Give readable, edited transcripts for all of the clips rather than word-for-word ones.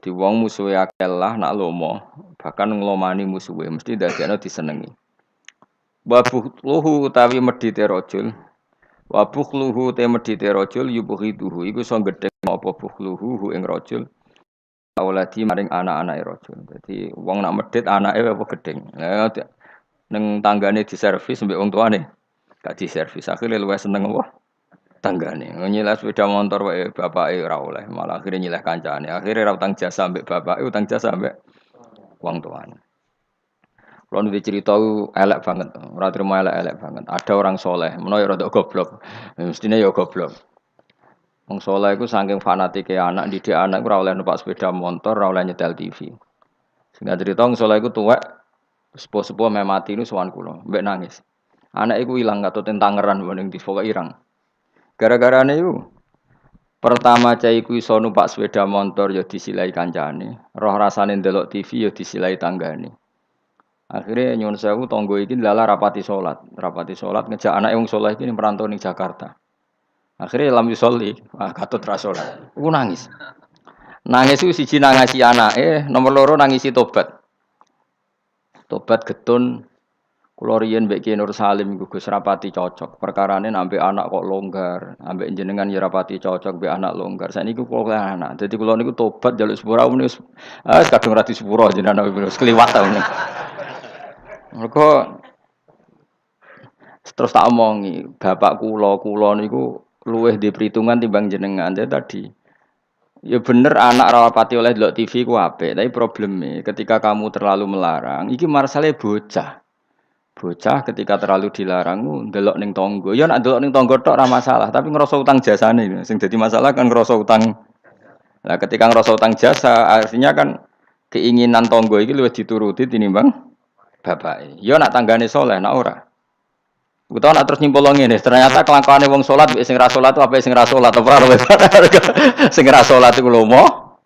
Dadi wong musuhe akeh lah nak lomo, bahkan nglomani musuhe mesti dadekno disenengi. Wa bukhluhu utawi medhite rajul. Wa bukhluhu te medhite rajul yubghiduhu iku iso gedhe apa bukhluhu hu ing rajul. Auladi maring anak-anake rajul. Dadi wong nak medhit anake apa gedeng. Ning tanggane diservis mbek wong tuane gak diservis. Akhire luwih seneng apa? Tanggane. Nyileh sepeda motor wae bapake ora oleh, malah akhire nyileh kancane. Akhire ra utang jasa mbek bapake, utang jasa mbek wong tuane. Kalau nanti cerita elek banget, ora trimo elek banget. Ada orang soleh, menawa rada goblok. Mestine ya goblok. Wong soleh iku saking fanatike anak, didik anak ora oleh numpak sepeda motor, ora oleh nyetel TV. Sehingga cerita wong soleh iku tuwek, sepuh-sepuh meh mati niku sowan kula, mbek nangis. Anak iku ilang katut tangeran ning di pokoke irang. Gara-garane iku pertama cah iku iso numpak sepeda motor ya disilai kancane, roh rasane ndelok TV ya disilai tanggane. Akhirnya nyuwun sewu tangga iki lala rapati salat ngejak anake wong saleh iki ning perantau ning Jakarta. Akhirnya lam yusolli, katut ra salat. Iku nangis. Nangis iku siji nangisi anake, nomor loro nangisi tobat. Tobat getun kula riyen mbek Ki Nur Salim iku Gus rapati cocok. Perkarane ambek anak kok longgar, ambek jenengan ya rapati cocok mbek anak longgar. Saniki kula anak. Dadi kula niku tobat njaluk sepura wis kadung ra disepuro jenengan wis kliwat ta niku. Mergo terus tak omongi, bapak kula niku luwih di perhitungan timbang jenengan. Jadi tadi ya bener anak rawapati oleh delok TV ku apik, tapi probleme ketika kamu terlalu melarang, iki marsale bocah. Bocah ketika terlalu dilarang ndelok ning tangga. Ya nek ndelok ning tangga tok ora masalah, tapi ngrasa utang jasane. Sing dadi masalah kan ngrasa utang. Nah, ketika ngrasa utang jasa, artinya kan keinginan tangga iki luwih dituruti tinimbang bapake. Ya nak tanggane saleh, nak ora. Utawa nak terus nyimpul ngene, ternyata kelakuane wong salat mbek sing ra salat apa sing ra salat ora sing ra salat iku lomo,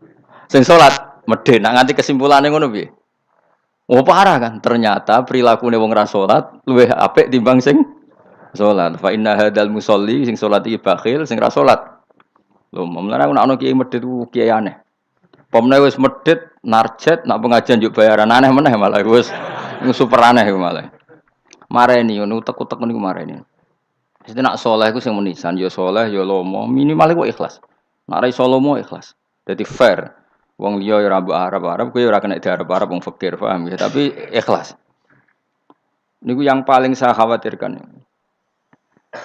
sing salat medhe. Nak nganti kesimpulane ngono piye? Oh parah kan, ternyata prilakune wong ra salat luwih apik timbang sing salat. Fa inna hadzal musolli sing salat iki bakhil, sing ra salat lomo. Mulane aku nak ono kiai medhit ku kiai aneh. Pomne wis medhit narjet nak pengajian njuk bayaran aneh meneh malah wis super aneh malah. Mareni ngono utek-utek niku mareni. Mesti nak saleh iku sing menisan ya saleh ya lomo, minimal iku ikhlas. Nak ra iso lomo ikhlas. Dadi fair. Wong liya ya ora mbok arep-arep kowe ora kena diarep-arep wong fakir, paham ya, tapi ikhlas. Niku yang paling saya khawatirkan.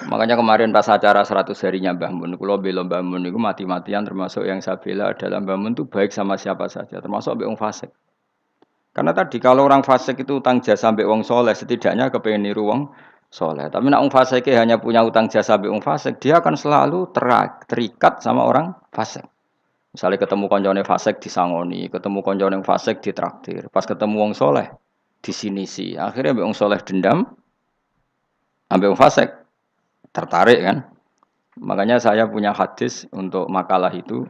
Makanya kemarin pas acara 100 harinya Mbah Mun, kula bela Mbah Mun niku mati-matian termasuk yang saya bela adalah Mbah Mun itu baik sama siapa saja, termasuk mbek wong fasik. Karena tadi kalau orang fasik itu utang jasa mbek wong soleh, setidaknya kepengen niru wong soleh. Tapi nek wong fasik hanya punya utang jasa mbek wong fasik, dia akan selalu terikat sama orang fasik. Misalnya ketemu koncone fasik disangoni, ketemu koncone fasik ditraktir, pas ketemu wong soleh disinisi. Akhirnya mbek wong soleh dendam, ambek wong fasik tertarik kan. Makanya saya punya hadis untuk makalah itu.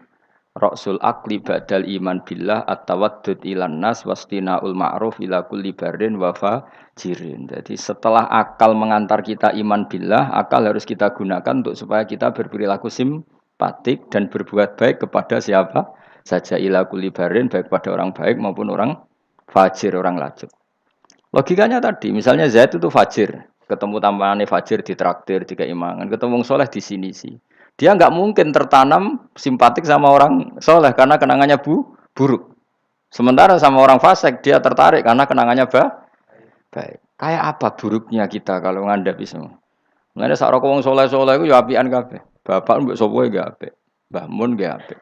Ra'sul akli ba'dal iman billah at-tawaddud ilan nas wastinaul ma'ruf ila kulli barrin wa fajirin. Jadi setelah akal mengantar kita iman billah, akal harus kita gunakan untuk supaya kita berperilaku simpatik dan berbuat baik kepada siapa saja ila kulli barrin, baik kepada orang baik maupun orang fajir, orang lajur. Logikanya tadi, misalnya Zaid itu fajir, ketemu tambahannya fajir ditraktir, dikeimangan, ketemu soleh di sini sih. Dia nggak mungkin tertanam simpatik sama orang soleh karena kenangannya buruk. Sementara sama orang fasik dia tertarik karena kenangannya baik. Kayak apa buruknya kita kalau ngandapi semua? Mengenai saat orang soleh itu ya apian kabeh. Bapak mbok sapa ya apik. Mbah Mun ya apik.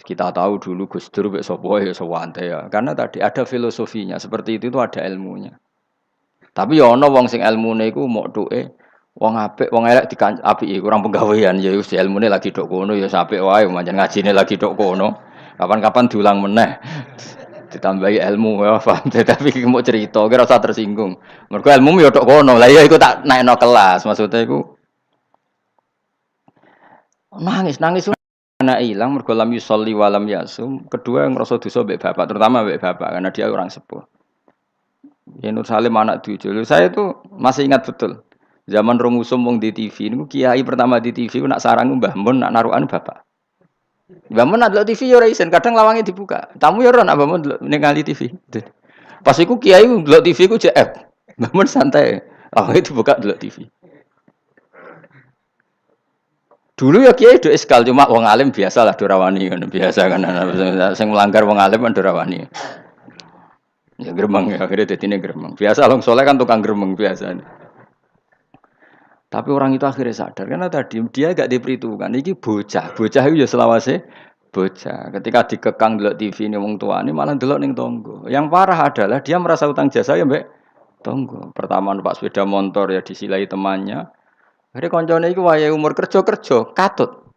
Kita tahu dulu Gus Dur mbek sapa ya sawante ya. Karena tadi ada filosofinya, seperti itu ada ilmunya. Tapi ya ana wong sing ilmune iku mok tuke wong apik, wong elek apiki kurang penggawean ya wis ilmune lagi tok kono ya apik wae pancen ngajine lagi tok kono. Kapan-kapan diulang meneh. Ditambahi ilmu ya paham. Tapi mau cerita kira usah tersinggung. Mergo ilmu ya tok kono. Lah iya iku tak naikno kelas maksudnya iku. Nangis anak ilang mergo lam yusolli wa lam yasum. Kedua yang ngrasa dosa mbek bapak, terutama mbek bapak karena dia orang sepuh. Ya Nur Salim anak dujul. Saya itu masih ingat betul. Zaman Rongusum wong di TV niku kiai pertama di TV nak sarang Mbah Mun nak narukan bapak. Bangun ndelok TV ya ora isin, kadang lawange dibuka. Tamu ya ora nak bangun ndelok ning ngali TV. Pas iku kiai ndelok TV ku JF. Bangun santai. Lawange dibuka ndelok TV. Dulu ya kiai do eskal cuma wong alim biasa lah dorawani kan biasa kan sing melanggar wong alim kan dorawani. Ya gremeng ya akhirnya dadine gremeng. Biasa long soleh kan tukang gremeng biasa. Tapi orang itu akhirnya sadar karena tadi dia gak diperhitungkan. Iki bocah, bocah itu ya selawase bocah. Ketika dikekang delok TV ini wong tuane malah delok ning tonggo. Yang parah adalah dia merasa utang jasa ya mbek tonggo. Pertama numpak sepeda motor ya disilai temannya. Akhirnya koncone iku wayahe umur kerja katut.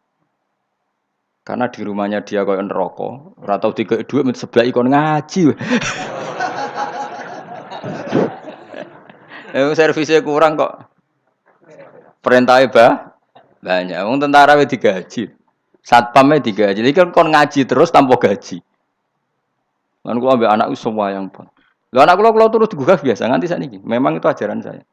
Karena di rumahnya dia koyo neraka, ora tau dikek dhuwit sebelah ikon ngaji. Servisnya kurang kok. Perintahnya banyak. Wong tentara wis digaji. Satpamnya digaji. Iki kan kon ngaji terus tanpa gaji. Lan kula ambek anakku sembayang pun. Lho anak kula terus digugah biasa nganti sakniki. Memang itu ajaran saya.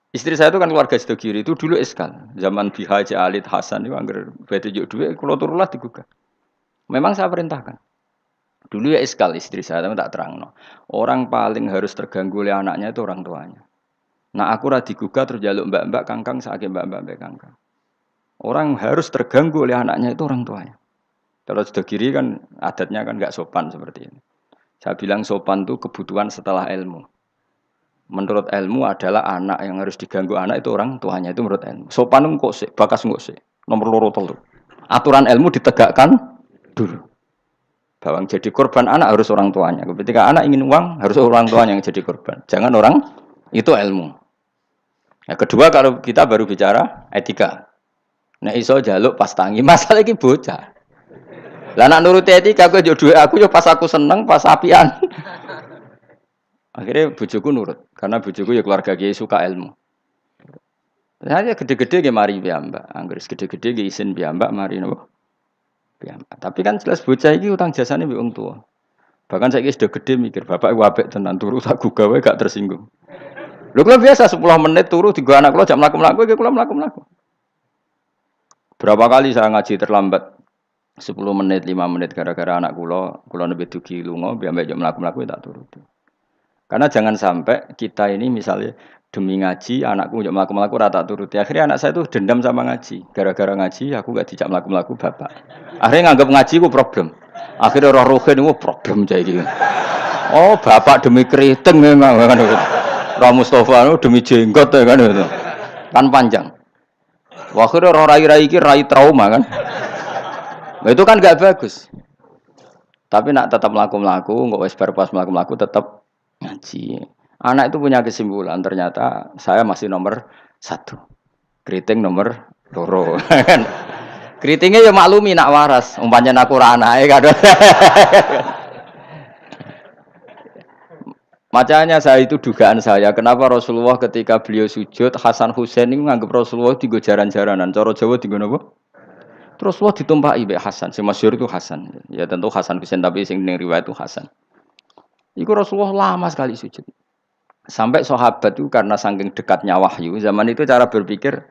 Istri saya itu kan keluarga Sidogiri itu dulu eskal. Zaman Bi Haji Alid Hasan itu anggar bete juk dhuwit kula turulah digugah. Memang saya perintahkan. Dulu ya eskal istri saya tapi tak terangno. Orang paling harus terganggu oleh anaknya itu orang tuanya. Nah aku ra digugah terus jaluk mbak-mbak kangkang sakit mbak-mbak kangkang. Orang harus terganggu oleh anaknya itu orang tuanya. Kalau Sidogiri kan adatnya kan enggak sopan seperti ini. Saya bilang sopan itu kebutuhan setelah ilmu. Menurut ilmu adalah anak yang harus diganggu anak itu orang tuanya itu menurut ilmu. Sopan kok sih, bakas kok sih. Nomor loro telu. Aturan ilmu ditegakkan dulu. Bahwa jadi korban anak harus orang tuanya. Ketika anak ingin uang harus orang tuanya yang jadi korban. Jangan orang itu ilmu. Yang kedua kalau kita baru bicara etika. Nah iso jaluk pas tangi masalah iki bocah. Lah nak nuruti etika aku yo dhuwit aku yo pas aku seneng pas apian. Akhirnya bojoku nurut, karena bojoku ya keluarga kiai suka ilmu. Saya gede-gede ge mari piyambak, anggere gede-gede ge isin piyambak mari napa? Piyambak. Tapi kan jelas bocah iki utang jasane mbek wong tua. Bahkan saiki sudah gede mikir, bapak iku apik tenan turu tak gugah wae gak tersinggung. Lho kula biasa 10 menit turu digo anak kula jam mlaku-mlaku iki kula mlaku-mlaku. Berapa kali saya ngaji terlambat 10 menit, 5 menit gara-gara anak kula nembe dugi lunga, piyambak jam mlaku-mlaku tak turuti. Karena jangan sampai kita ini misalnya demi ngaji, anakku njok mlaku-mlaku ora tak turuti. Akhirnya anak saya itu dendam sama ngaji. Gara-gara ngaji aku gak dijak mlaku-mlaku bapak. Akhirnya nganggap ngaji ku problem. Akhirnya roh rohin itu problem jadi gitu. Oh bapak demi keriting memang kan. Roh Mustafa demi jenggot kan itu. Kan panjang. Wah akhirnya roh rai-rai iki rai trauma kan. Nah, itu kan gak bagus. Tapi nak tetap mlaku-mlaku, nggak wes bar pas mlaku-mlaku tetap ngaji. Anak itu punya kesimpulan ternyata saya masih nomor 1. Keriting nomor 2. Keritingnya ya maklumi nak waras. Umpamanya aku ora anake kadang. Makanya saya itu dugaan saya kenapa Rasulullah ketika beliau sujud Hasan Husain ini menganggap Rasulullah digo jaran-jaranan. Cara Jawa digo napa? Rasulullah ditumpaki mbek Hasan. Sing masyhur itu Hasan. Ya tentu Hasan Husain tapi sing ning riwayat itu Hasan. Iku Rasulullah lama sekali sujud. Sampai sahabat itu karena saking dekatnya wahyu, zaman itu cara berpikir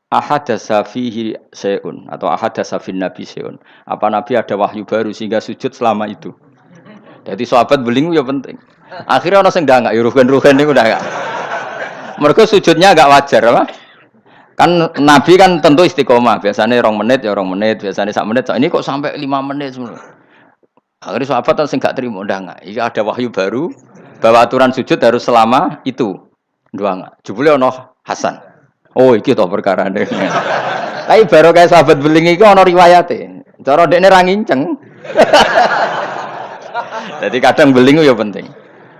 ahadasa fihi syai'un atau ahadasa fin nabi syai'un. Apa nabi ada wahyu baru sehingga sujud selama itu. Jadi sahabat belingu ya penting. Akhirnya orang sing ndangak ya rugen-rugen niku ndangak. Mergo sujudnya agak wajar apa? Kan nabi kan tentu istiqomah, biasanya 2 menit ya 2 menit, biasanya 1 menit. Ini kok sampai 5 menit semua. Akhirnya sahabat sing gak terima ndangak. Iki ada wahyu baru bahwa aturan sujud harus selama itu. Ndangak. Jebule ono Hasan. Oh iki to perkarane. Tapi baru kayak sahabat beling iki ono riwayate. Cara dekne ra nginceng. Jadi kadang beling ya penting.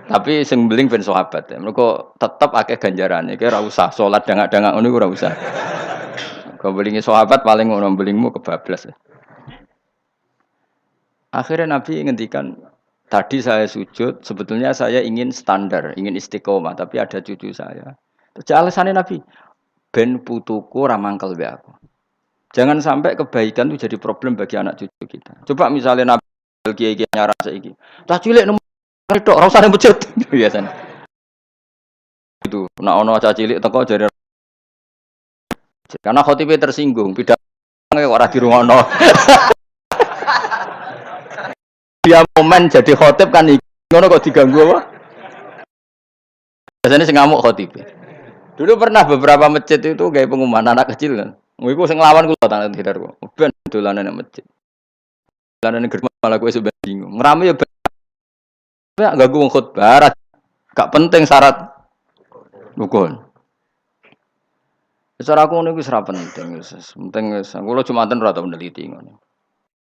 Tapi sing beling ben sahabat. Mergo tetep akeh ganjarane. Iki ora usah salat dangak-dangak ngono iku ora usah. Kau belingi sahabat paling ngono belingmu kebablas. Akhirnya Nabi ngendikan, tadi saya sujud, sebetulnya saya ingin standar, ingin istiqomah, tapi ada cucu saya. Terus alasannya Nabi, ben putuku ramangkel be aku. Jangan sampai kebaikan itu jadi problem bagi anak cucu kita. Coba misalnya Nabi kiai-kiai nyara saiki. Cah cilik nomor tok ora usah mbejut biasanya. Itu, nek ana cah cilik teko jare karena khotibe tersinggung, pidato ora dirungokno. dia momen jadi khotib kan ngono kok diganggu apa? Biasanya sing ngamuk khotib. Dulu pernah beberapa masjid itu kayak pengumuman anak kecil kan. Iku sing nglawan kula tangan sekitarku. Ben dolanan nang masjid. Dolanan gerbang malah kowe sampe bingung. Ngrame ya ben ganggu wong khotbah. Gak penting syarat rukun. Secara aku ngono iku ora penting wis. Penting wis. Kula Jumatan ora tau meneliti ngono.